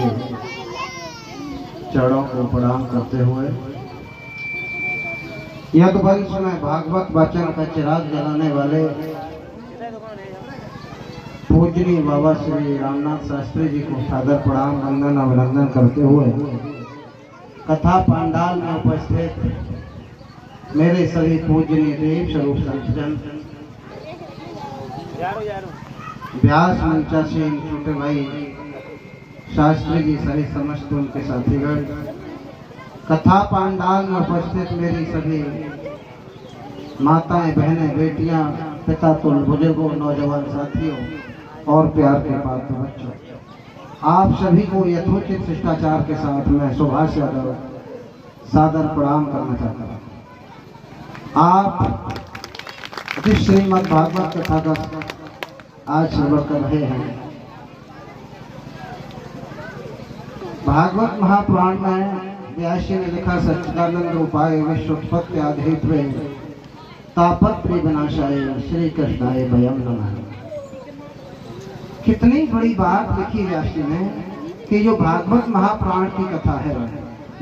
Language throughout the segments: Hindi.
के चरणों को प्रणाम करते हुए यह वंश में भागवत वचन का चिराग जलाने वाले पूजनीय बाबा श्री रामनाथ शास्त्री जी को सादर प्रणाम वंदन अभिनंदन करते हुए कथा पंडाल में उपस्थित मेरे सभी पूजनीय देव स्वरूप संतजन, व्यास मंचा से छोटे भाई शास्त्री जी सहित समस्त उनके साथीगण, कथा पंडाल में उपस्थित मेरी सभी माताएं, बहनें, बेटियां, पिता तुल्य बुजुर्गों, नौजवान साथियों और प्यार के पात्र बच्चों, आप सभी को यथोचित शिष्टाचार के साथ मैं सुभाष यादव सादर प्रणाम करना चाहता हूँ। आप जिस श्रीमद् भागवत कथा का आज श्रवण कर रहे हैं, भागवत महापुराण में व्यास ने लिखा सच्चिदानंद उपाय विश्वोत्पत्ति आधि तापत्रय विनाशाय श्री कृष्णाय वयम नमः। कितनी बड़ी बात लिखी व्यास जी ने कि जो भागवत महापुराण की कथा है,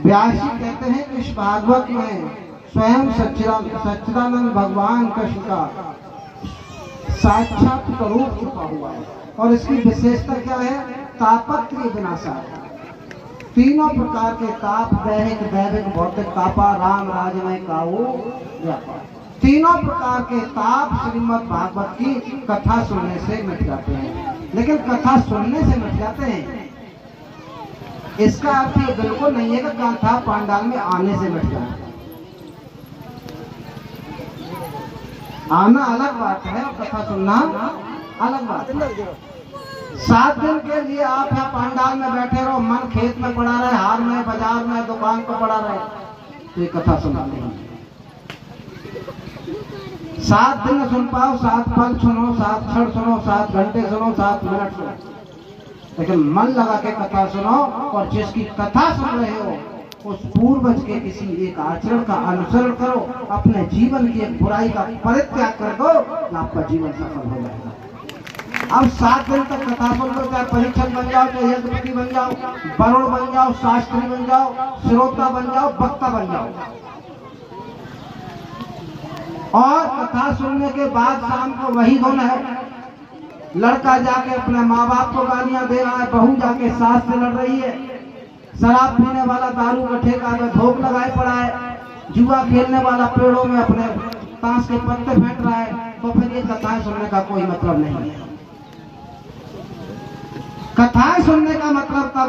व्यास जी कहते हैं कि इस भागवत में स्वयं सच्चिदानंद भगवान कृष्ण का साक्षात स्वरूप छुपा हुआ है। और इसकी विशेषता क्या है? तापत्रय विनाशाय, तीनों प्रकार के ताप, दैहिक, दैविक, भौतिक तापा, राम राजमय काऊ व्यापार, तीनों प्रकार के ताप श्रीमद् भागवत की कथा सुनने से मिट जाते हैं। लेकिन कथा सुनने से मिट जाते हैं इसका अर्थ ये बिल्कुल नहीं है कि कथा पंडाल में आने से मिट जाते। आना अलग बात है और कथा सुनना अलग बात है। 7 दिन के लिए आप यहाँ पंडाल में बैठे रहो, मन खेत में पड़ा रहे, हार में, बाजार में, दुकान पर पड़ा रहे, तो ये कथा सुना नहीं। 7 दिन सुन पाओ, 7 पल सुनो, 7 क्षण सुनो, 7 घंटे सुनो, 7 मिनट सुनो, लेकिन मन लगा के कथा सुनो। और जिसकी कथा सुन रहे हो उस पूर्वज के किसी एक आचरण का अनुसरण करो, अपने जीवन की एक बुराई का परित्याग कर दो, आपका जीवन सफल हो जाएगा। अब 7 दिन तक कथा सुन लो, चाहे परीक्षक बन जाओ, चाहे यज्ञपति बन जाओ, वरुण बन जाओ, शास्त्री बन जाओ, श्रोता बन जाओ, वक्ता बन जाओ, और कथा सुनने के बाद शाम को वही गुण है। लड़का जाके अपने माँ बाप को गालियां दे रहा है, बहू जाके सास से लड़ रही है, शराब पीने वाला दारू का ठेका में धोख लगाए पड़ा है, जुआ खेलने वाला पेड़ों में अपने ताश के पत्ते फेंक रहा है, तो फिर ये कथाएं सुनने का कोई मतलब नहीं है। कथाएं सुनने का मतलब तब